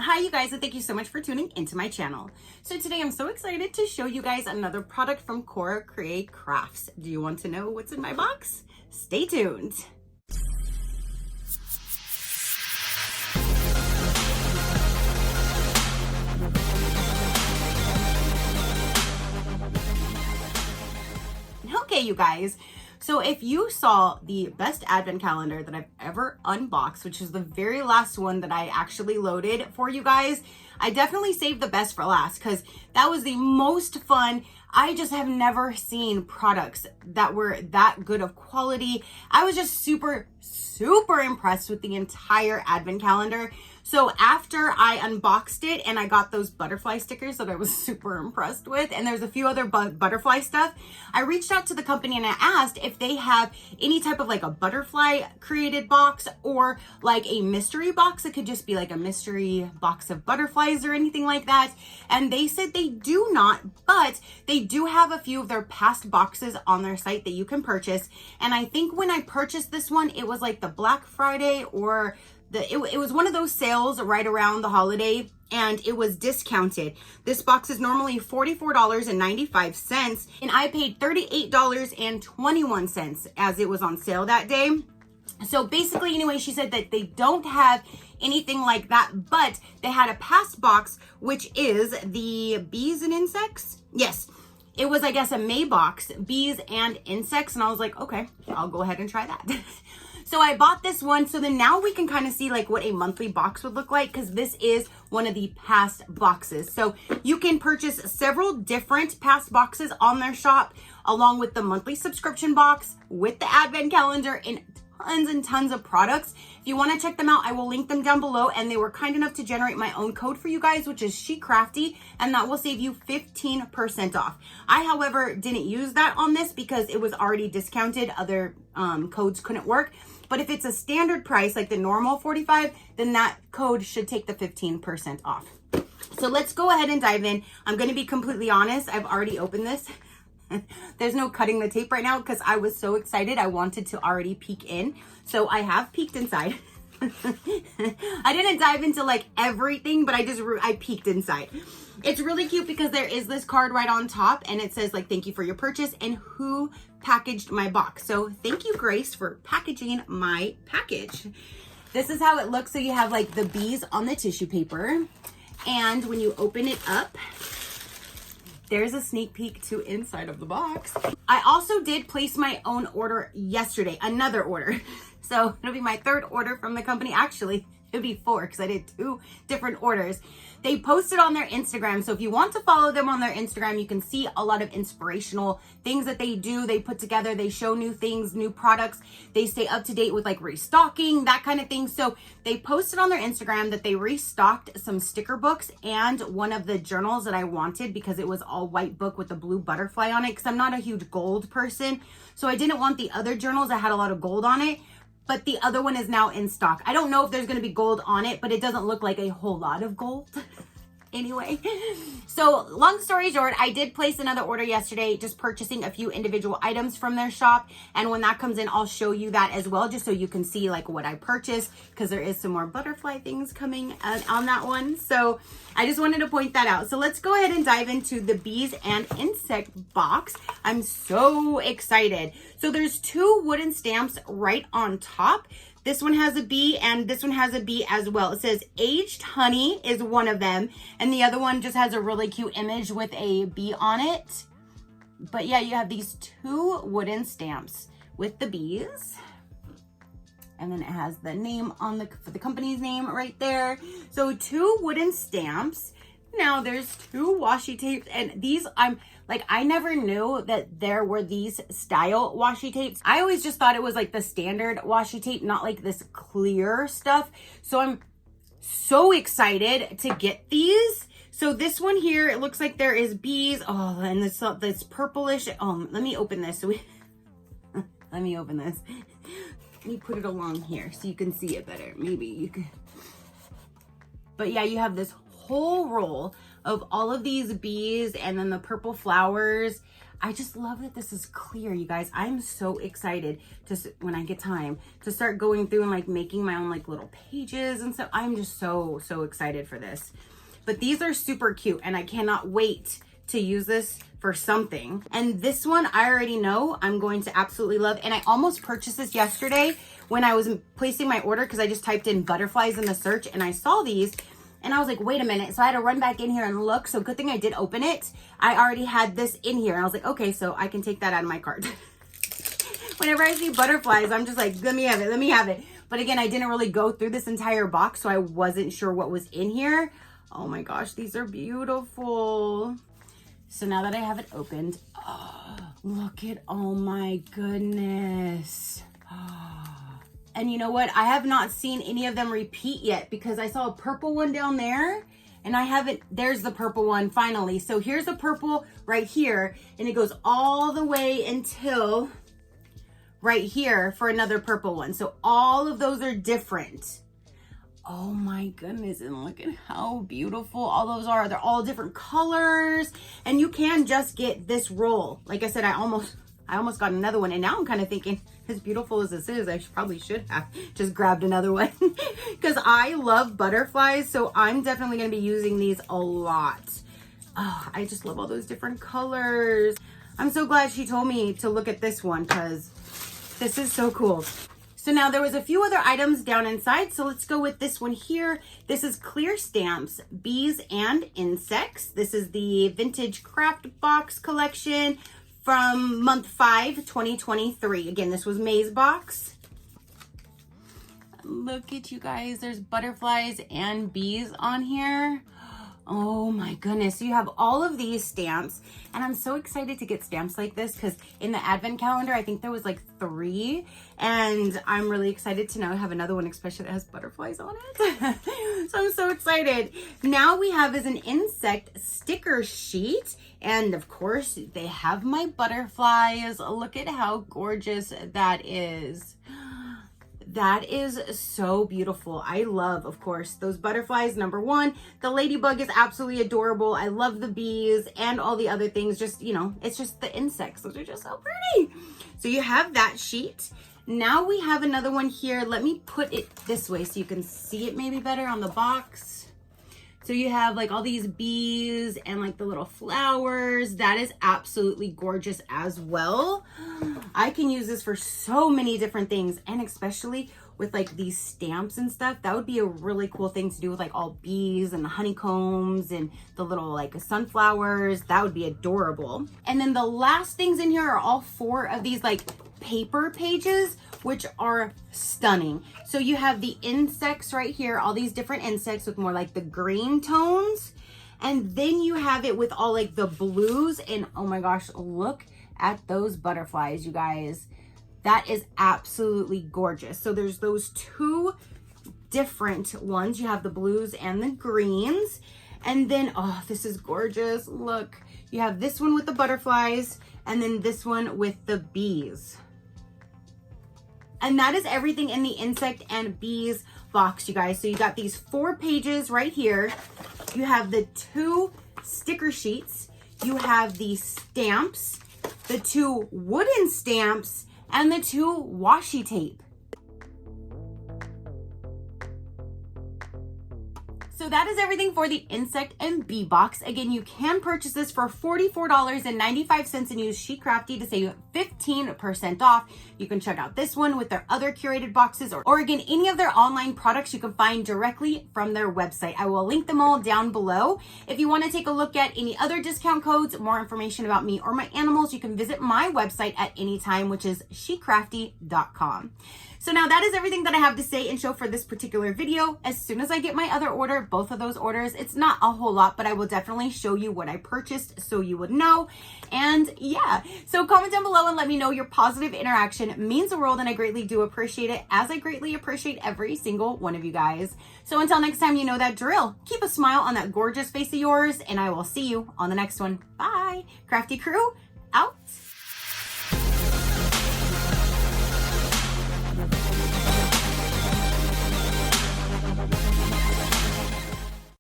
Hi you guys, and thank you so much for tuning into my channel. So today I'm so excited to show you guys another product from CoraCreaCrafts. Do you want to know what's in my box? Stay tuned. Okay, you guys. So if you saw the best advent calendar that I've ever unboxed, which is the very last one that I actually loaded for you guys, I definitely saved the best for last because that was the most fun. I just have never seen products that were that good of quality. I was just super impressed with the entire advent calendar. So after I unboxed it and I got those butterfly stickers that I was super impressed with, and there's a few other butterfly stuff, I reached out to the company and I asked if they have any type of like a butterfly created box or like a mystery box. It could just be like a mystery box of butterflies or anything like that. And they said they do not, but they do have a few of their past boxes on their site that you can purchase. And I think when I purchased this one, it was like the Black Friday or it was one of those sales right around the holiday, and it was discounted. This box is normally $44.95, and I paid $38.21 as it was on sale that day. So basically, anyway, she said that they don't have anything like that, but they had a past box, which is the bees and insects. Yes. It was, I guess, a May box, bees and insects. And I was like, okay, I'll go ahead and try that. So I bought this one. So then now we can kind of see like what a monthly box would look like, because this is one of the past boxes. So you can purchase several different past boxes on their shop, along with the monthly subscription box, with the advent calendar, and tons and tons of products. If you want to check them out, I will link them down below. And they were kind enough to generate my own code for you guys, which is SheCrafty, and that will save you 15% off. I, however, didn't use that on this because it was already discounted. Other codes couldn't work. But if it's a standard price, like the normal $45, then that code should take the 15% off. So let's go ahead and dive in. I'm going to be completely honest. I've already opened this. There's no cutting the tape right now because I was so excited. I wanted to already peek in. So I have peeked inside. I didn't dive into like everything, but I peeked inside. It's really cute because there is this card right on top and it says like, thank you for your purchase and who packaged my box. So thank you, Grace, for packaging my package. This is how it looks. So you have like the bees on the tissue paper. And when you open it up, there's a sneak peek to inside of the box. I also did place my own order yesterday, another order. So it'll be my third order from the company. Actually, it'll be 4 because I did 2 different orders. They posted on their Instagram. So if you want to follow them on their Instagram, you can see a lot of inspirational things that they do. They put together, they show new things, new products. They stay up to date with like restocking, that kind of thing. So they posted on their Instagram that they restocked some sticker books and one of the journals that I wanted because it was all white book with a blue butterfly on it, because I'm not a huge gold person. So I didn't want the other journals that had a lot of gold on it. But the other one is now in stock. I don't know if there's going to be gold on it, but it doesn't look like a whole lot of gold. Anyway, so long story short, I did place another order yesterday, just purchasing a few individual items from their shop. And when that comes in, I'll show you that as well, just so you can see like what I purchased, because there is some more butterfly things coming on that one. So I just wanted to point that out. So let's go ahead and dive into the bees and insect box. I'm so excited. So there's 2 wooden stamps right on top. This one has a bee and this one has a bee as well. It says aged honey is one of them. And the other one just has a really cute image with a bee on it. But yeah, you have these 2 wooden stamps with the bees. And then it has the name on the company's name right there. So 2 wooden stamps. Now there's 2 washi tapes, and these I never knew that there were these style washi tapes. I always just thought it was like the standard washi tape, not like this clear stuff. So I'm so excited to get these. So this one here, it looks like there is bees. Oh, and this purplish. Let me open this. Let me open this. Let me put it along here so you can see it better. Maybe you can. But yeah, you have this whole roll of all of these bees and then the purple flowers. I just love that this is clear, you guys. I'm so excited to, when I get time, to start going through and like making my own like little pages and stuff. I'm just so excited for this. But these are super cute and I cannot wait to use this for something. And this one I already know I'm going to absolutely love. And I almost purchased this yesterday when I was placing my order because I just typed in butterflies in the search and I saw these and I was like, wait a minute. So I had to run back in here and look. So good thing I did open it. I already had this in here. And I was like, okay, so I can take that out of my cart. Whenever I see butterflies, I'm just like, let me have it, let me have it. But again, I didn't really go through this entire box, so I wasn't sure what was in here. Oh my gosh, these are beautiful. So now that I have it opened, oh, look at, oh my goodness. And you know what? I have not seen any of them repeat yet because I saw a purple one down there and I haven't, there's the purple one finally. So here's a purple right here and it goes all the way until right here for another purple one. So all of those are different. Oh my goodness, and look at how beautiful all those are. They're all different colors and you can just get this roll. Like I said, I almost got another one and now I'm kind of thinking, as beautiful as this is, I probably should have just grabbed another one because I love butterflies. So I'm definitely going to be using these a lot. Oh, I just love all those different colors. I'm so glad she told me to look at this one because this is so cool. So now there was a few other items down inside. So let's go with this one here. This is clear stamps, bees and insects. This is the vintage craft box collection from month 5, 2023. Again, this was May's box. Look at you guys. There's butterflies and bees on here. Oh my goodness. So you have all of these stamps and I'm so excited to get stamps like this because in the advent calendar, I think there was like 3 and I'm really excited to now have another one, especially that has butterflies on it. So I'm so excited. Now we have is an insect sticker sheet. And of course they have my butterflies. Look at how gorgeous that is. That is so beautiful. I love, of course, those butterflies. Number 1, the ladybug is absolutely adorable. I love the bees and all the other things. Just, you know, it's just the insects. Those are just so pretty. So you have that sheet. Now we have another one here. Let me put it this way so you can see it maybe better on the box. So you have like all these bees and like the little flowers. That is absolutely gorgeous as well. I can use this for so many different things and especially with like these stamps and stuff. That would be a really cool thing to do with like all bees and the honeycombs and the little like sunflowers. That would be adorable. And then the last things in here are all 4 of these like paper pages, which are stunning. So you have the insects right here, all these different insects with more like the green tones. And then you have it with all like the blues and oh my gosh, look at those butterflies, you guys. That is absolutely gorgeous. So there's those 2 different ones. You have the blues and the greens. And then, oh, this is gorgeous. Look, you have this one with the butterflies and then this one with the bees. And that is everything in the insect and bees box, you guys. So you got these 4 pages right here. You have the 2 sticker sheets. You have the stamps, the 2 wooden stamps, and the 2 washi tape. So that is everything for the insect and bee box. Again, you can purchase this for $44.95 and use SheCrafty to save 15% off. You can check out this one with their other curated boxes or again, any of their online products you can find directly from their website. I will link them all down below. If you want to take a look at any other discount codes, more information about me or my animals, you can visit my website at any time, which is SheCrafty.com. So now that is everything that I have to say and show for this particular video. As soon as I get my other order, both of those orders, it's not a whole lot, but I will definitely show you what I purchased so you would know. And yeah, so comment down below and let me know. Your positive interaction means the world and I greatly do appreciate it, as I greatly appreciate every single one of you guys. So until next time, you know that drill. Keep a smile on that gorgeous face of yours and I will see you on the next one. Bye. Crafty crew, out.